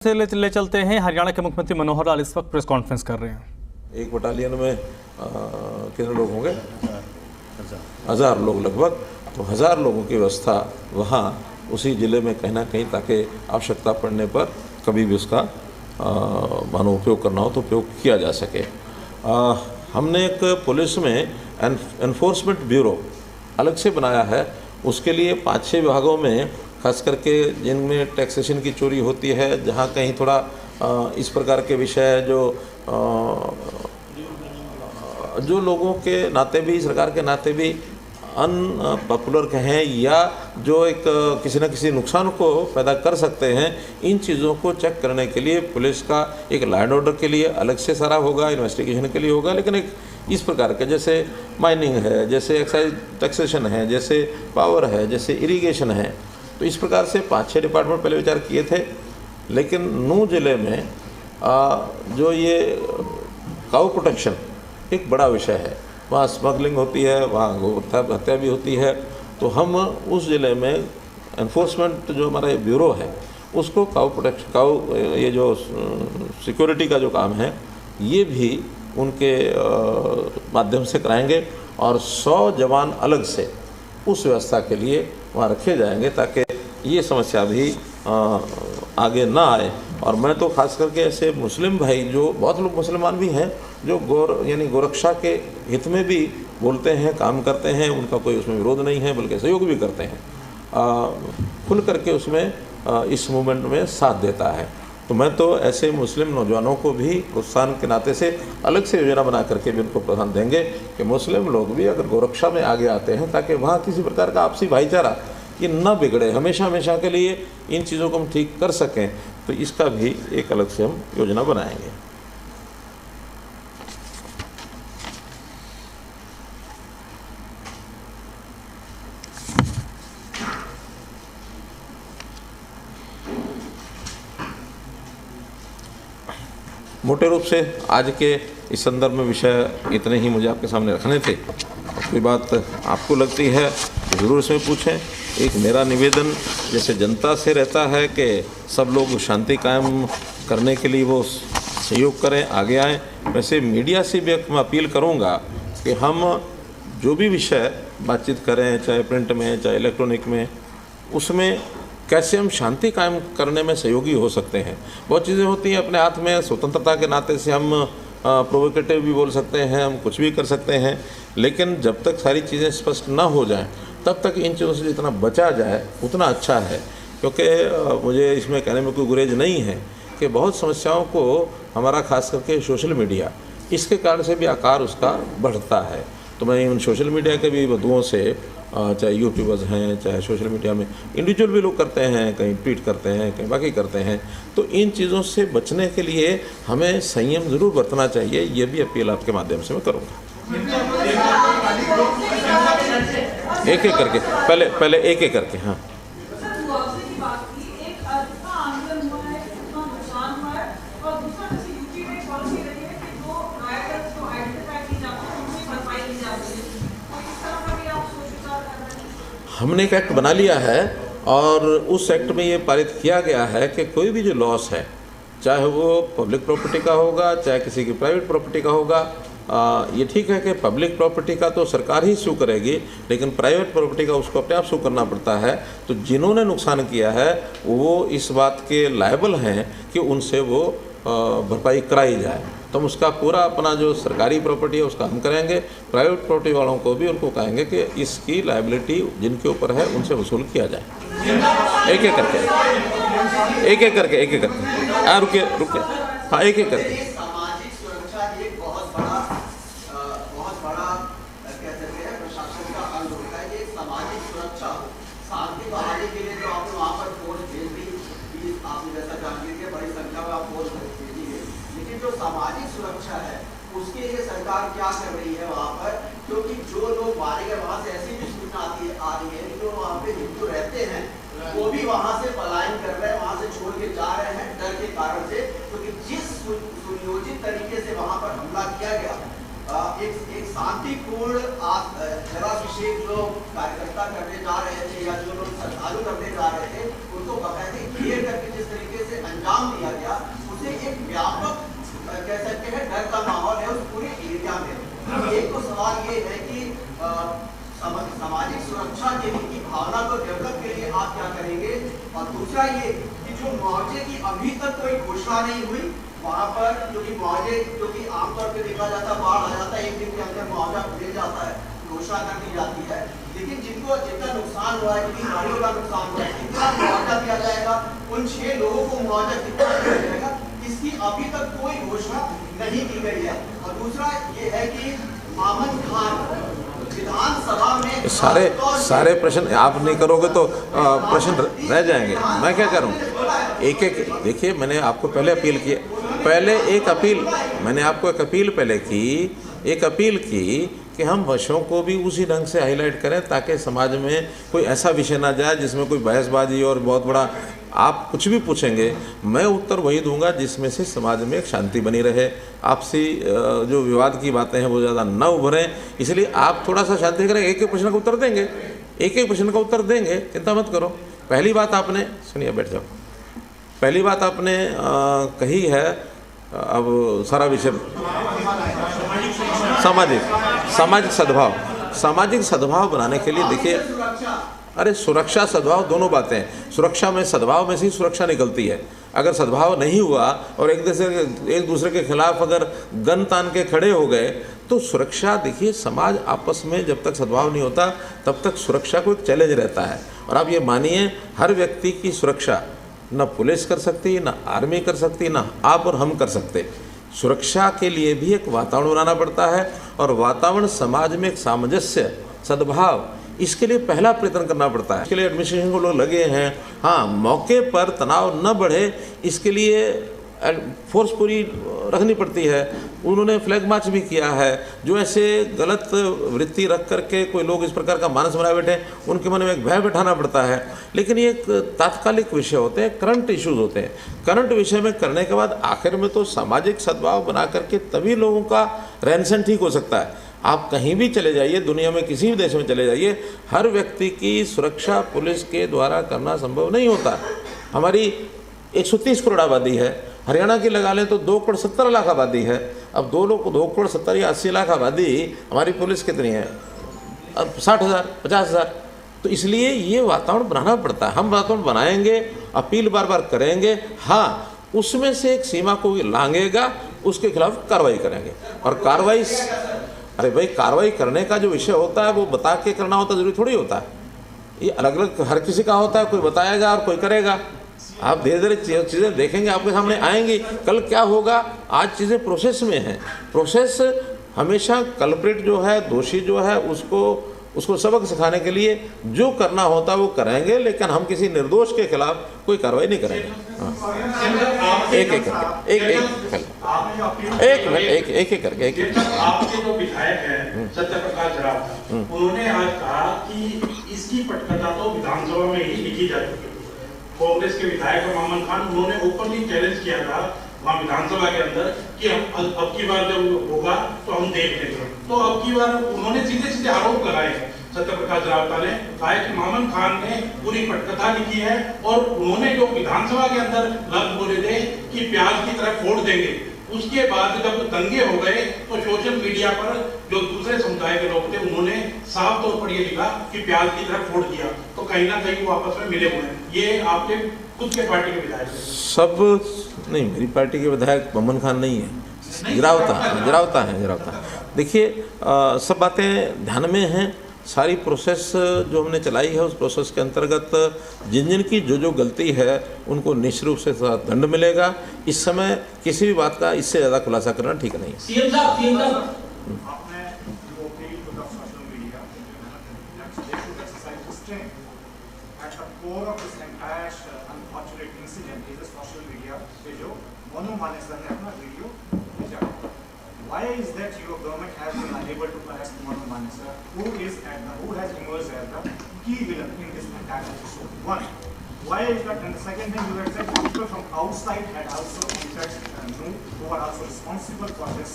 से ले चलते हैं। हरियाणा के मुख्यमंत्री मनोहर लाल इस वक्त प्रेस कॉन्फ्रेंस कर रहे हैं। एक बटालियन में कितने लोग होंगे? 1000 लोग लगभग। तो 1000 लोगों की व्यवस्था वहाँ उसी ज़िले में कहीं ना कहीं, ताकि आवश्यकता पड़ने पर कभी भी उसका मानो उपयोग करना हो तो उपयोग किया जा सके। हमने एक पुलिस में एनफोर्समेंट ब्यूरो अलग से बनाया है। उसके लिए 5-6 विभागों में, खास करके जिनमें टैक्सेशन की चोरी होती है, जहाँ कहीं थोड़ा इस प्रकार के विषय जो लोगों के नाते भी, सरकार के नाते भी अनपॉपुलर कहें, या जो एक किसी न किसी नुकसान को पैदा कर सकते हैं, इन चीज़ों को चेक करने के लिए पुलिस का एक लॉ एंड ऑर्डर के लिए अलग से सारा होगा, इन्वेस्टिगेशन के लिए होगा। लेकिन एक इस प्रकार के, जैसे माइनिंग है, जैसे एक्साइज टैक्सेशन है, जैसे पावर है, जैसे इरिगेशन है, तो इस प्रकार से 5-6 डिपार्टमेंट पहले विचार किए थे। लेकिन नूह जिले में जो ये काऊ प्रोटेक्शन एक बड़ा विषय है, वहाँ स्मगलिंग होती है, वहाँ गौ हत्या भी होती है। तो हम उस ज़िले में एनफोर्समेंट जो हमारा ब्यूरो है, उसको काऊ प्रोटेक्शन, ये जो सिक्योरिटी का जो काम है, ये भी उनके माध्यम से कराएंगे। और 100 जवान अलग से उस व्यवस्था के लिए वहाँ रखे जाएंगे, ताकि ये समस्या भी आगे ना आए। और मैं तो खास करके ऐसे मुस्लिम भाई, जो बहुत लोग मुसलमान भी हैं, जो गोरक्षा के हित में भी बोलते हैं, काम करते हैं, उनका कोई उसमें विरोध नहीं है, बल्कि सहयोग भी करते हैं, खुल करके उसमें इस मूवमेंट में साथ देता है। तो मैं तो ऐसे मुस्लिम नौजवानों को भी प्रोत्साहन के नाते से अलग से योजना बना करके भी उनको प्रोत्साहन देंगे कि मुस्लिम लोग भी अगर गोरक्षा में आगे आते हैं, ताकि वहाँ किसी प्रकार का आपसी भाईचारा ये न बिगड़े, हमेशा के लिए इन चीज़ों को हम ठीक कर सकें। तो इसका भी एक अलग से हम योजना बनाएंगे। मोटे रूप से आज के इस संदर्भ में विषय इतने ही मुझे आपके सामने रखने थे। कोई बात आपको लगती है ज़रूर इसमें पूछें। एक मेरा निवेदन जैसे जनता से रहता है कि सब लोग शांति कायम करने के लिए वो सहयोग करें, आगे आएँ, वैसे मीडिया से भी मैं अपील करूँगा कि हम जो भी विषय बातचीत करें, चाहे प्रिंट में, चाहे इलेक्ट्रॉनिक में, उसमें कैसे हम शांति कायम करने में सहयोगी हो सकते हैं। बहुत चीज़ें होती हैं अपने हाथ में, स्वतंत्रता के नाते से हम प्रोवोकेटिव भी बोल सकते हैं, हम कुछ भी कर सकते हैं, लेकिन जब तक सारी चीज़ें स्पष्ट ना हो जाएं, तब तक इन चीज़ों से जितना बचा जाए उतना अच्छा है। क्योंकि मुझे इसमें कहने में कोई गुरेज नहीं है कि बहुत समस्याओं को हमारा खास करके सोशल मीडिया, इसके कारण से भी आकार उसका बढ़ता है। तो मैं उन सोशल मीडिया के भी बंधुओं से, चाहे यूट्यूबर्स हैं, चाहे सोशल मीडिया में इंडिविजुअल भी लोग करते हैं, कहीं ट्वीट करते हैं, कहीं बाकी करते हैं, तो इन चीज़ों से बचने के लिए हमें संयम ज़रूर बरतना चाहिए। ये भी अपील आपके माध्यम से मैं करूँगा। एक एक करके, पहले एक एक करके। हाँ, हमने एक एक्ट बना लिया है और उस एक्ट में ये पारित किया गया है कि कोई भी जो लॉस है, चाहे वो पब्लिक प्रॉपर्टी का होगा, चाहे किसी की प्राइवेट प्रॉपर्टी का होगा, ये ठीक है कि पब्लिक प्रॉपर्टी का तो सरकार ही सू करेगी, लेकिन प्राइवेट प्रॉपर्टी का उसको अपने आप सू करना पड़ता है। तो जिन्होंने नुकसान किया है वो इस बात के लायबल हैं कि उनसे वो भरपाई कराई जाए। तो हम उसका पूरा अपना जो सरकारी प्रॉपर्टी है उसका हम करेंगे, प्राइवेट प्रॉपर्टी वालों को भी उनको कहेंगे कि इसकी लायबिलिटी जिनके ऊपर है उनसे वसूल किया जाए। एक एक करके हाँ, रुकिए, हाँ, एक एक करके। सामाजिक सुरक्षा है उसके लिए सरकार क्या कर रही है वहाँ पर? क्योंकि जो लोग मारे गए, वहाँ से ऐसी भी सूचना आ रही है कि जो वहाँ पे हिंदू रहते हैं वो भी वहाँ से पलायन कर रहे हैं, वहाँ से छोड़ के जा रहे हैं डर के कारण से। क्योंकि जिस सुनियोजित तरीके से वहाँ पर हमला किया गया, एक शांतिपूर्ण जलाभिषेक जो कार्यकर्ता करने जा रहे थे या जो लोग श्रद्धालु करने जा रहे थे, उनको बकायदे घेर करके जिस तरीके से अंजाम अंजाम दिया गया, उसे एक व्यापक कह सकते हैं डर का माहौल है उस पूरे एरिया में। एक तो सवाल ये है कि सामाजिक सुरक्षा के लिए की भावना को डेवलप के लिए आप क्या करेंगे, और दूसरा ये कि जो मुआवजे की अभी तक कोई घोषणा नहीं हुई वहाँ पर, क्योंकि मुआवजे जो कि आमतौर पर देखा जाता है बाढ़ आ जाता है, एक दिन के अंदर मुआवजा मिल जाता है, घोषणा कर दी जाती है, लेकिन जितना नुकसान हुआ है, जितनी गाड़ियों का नुकसान हुआ है, कितना मुआवजा दिया जाएगा, उन 6 लोगों को मुआवजा कितना दिया जाएगा, इसकी अभी तक कोई घोषणा नहीं की गई है। और दूसरा ये है कि मामन खान विधानसभा में सारे प्रश्न आप नहीं करोगे तो प्रश्न रह जाएंगे। मैं क्या करूं, एक एक देखिए, मैंने आपको पहले अपील की, मैंने आपको एक अपील पहले की, एक अपील की कि हम विषयों को भी उसी ढंग से हाईलाइट करें ताकि समाज में कोई ऐसा विषय ना जाए जिसमें कोई बहसबाजी और बहुत बड़ा, आप कुछ भी पूछेंगे मैं उत्तर वही दूंगा जिसमें से समाज में एक शांति बनी रहे, आपसी जो विवाद की बातें हैं वो ज़्यादा न उभरें। इसलिए आप थोड़ा सा शांति करें, एक एक प्रश्न का उत्तर देंगे, एक एक प्रश्न का उत्तर देंगे, चिंता मत करो। पहली बात आपने सुनिए, बैठ जाओ, पहली बात आपने कही है, अब सारा विषय सामाजिक सद्भाव बनाने के लिए देखिए, अरे सुरक्षा सद्भाव दोनों बातें हैं। सुरक्षा में सद्भाव में से ही सुरक्षा निकलती है। अगर सद्भाव नहीं हुआ और एक दूसरे के खिलाफ अगर गन तान के खड़े हो गए तो सुरक्षा, देखिए समाज आपस में जब तक सद्भाव नहीं होता तब तक सुरक्षा को एक चैलेंज रहता है। और आप ये मानिए, हर व्यक्ति की सुरक्षा न पुलिस कर सकती, न आर्मी कर सकती, न आप और हम कर सकते। सुरक्षा के लिए भी एक वातावरण बनाना पड़ता है, और वातावरण समाज में एक सामंजस्य, सद्भाव, इसके लिए पहला प्रयत्न करना पड़ता है। इसके लिए एडमिनिस्ट्रेशन को लोग लगे हैं। हाँ, मौके पर तनाव न बढ़े इसके लिए फोर्स पूरी रखनी पड़ती है। उन्होंने फ्लैग मार्च भी किया है। जो ऐसे गलत वृत्ति रख करके कोई लोग इस प्रकार का मानस बनाए बैठे, उनके मन में एक भय बैठाना पड़ता है। लेकिन ये एक तात्कालिक विषय होते हैं, करंट इश्यूज होते हैं। करंट विषय में करने के बाद आखिर में तो सामाजिक सद्भाव बना करके तभी लोगों का रहन सहन ठीक हो सकता है। आप कहीं भी चले जाइए, दुनिया में किसी भी देश में चले जाइए, हर व्यक्ति की सुरक्षा पुलिस के द्वारा करना संभव नहीं होता। हमारी 130 करोड़ आबादी है, हरियाणा की लगा लें तो 2 करोड़ 70 लाख आबादी है। अब 2 करोड़ 70 या 80 लाख आबादी, हमारी पुलिस कितनी है? अब 60,000 50,000। तो इसलिए ये वातावरण बनाना पड़ता है। हम वातावरण बनाएंगे, अपील बार बार करेंगे, हाँ उसमें से एक सीमा को लांघेगा उसके खिलाफ कार्रवाई करेंगे। और कार्रवाई, अरे भाई कार्रवाई करने का जो विषय होता है वो बता के करना होता, जरूरी थोड़ी होता है। ये अलग अलग हर किसी का होता है, कोई बताएगा और कोई करेगा। आप धीरे धीरे चीज़ें देखेंगे, आपके सामने आएंगी। कल क्या होगा, आज चीज़ें प्रोसेस में हैं। प्रोसेस हमेशा कल्प्रिट जो है, दोषी जो है, उसको सबक सिखाने के लिए जो करना होता है वो करेंगे, लेकिन हम किसी निर्दोष के खिलाफ कोई कार्रवाई नहीं करेंगे। एक करके आपके जो विधायक हैं सत्यप्रकाश राव, उन्होंने आज कहा कि इसकी पटकथा तो विधानसभा में ही लिखी जा चुकी है। कांग्रेस के विधायक मामन खान, उन्होंने ओपनली चैलेंज किया था वहाँ विधानसभा के अंदर कि हम अब की बार जब होगा तो हम देख लेंगे। तो अब की बार उन्होंने सीधे सीधे आरोप लगाए हैं। सत्यप्रकाश रावता ने कहा कि मामन खान ने पूरी पटकथा लिखी है, और उन्होंने जो विधानसभा के अंदर लफ्ज बोले थे कि प्याज की तरह फोड़ देंगे, उसके बाद जब दंगे हो गए तो सोशल मीडिया पर जो दूसरे समुदाय के लोग थे उन्होंने साफ तौर पर ये लिखा कि प्याज की तरह फोड़ दिया। तो कहीं ना कहीं वो आपस में मिले हुए हैं। ये आपके खुद के पार्टी के विधायक सब नहीं, मेरी पार्टी के विधायक मामन खान नहीं है, गिरावता है। देखिए सब बातें ध्यान में हैं। सारी प्रोसेस जो हमने चलाई है उस प्रोसेस के अंतर्गत जिन की जो गलती है उनको निश्चित रूप से दंड मिलेगा। इस समय किसी भी बात का इससे ज़्यादा खुलासा करना ठीक नहीं है। सीएम साहब Why is that your government has been unable to arrest Manu Manesar, who has emerged as the key villain in this entire episode? One, why is that? And the second thing, you have said people from outside had also in fact known who are also responsible for this.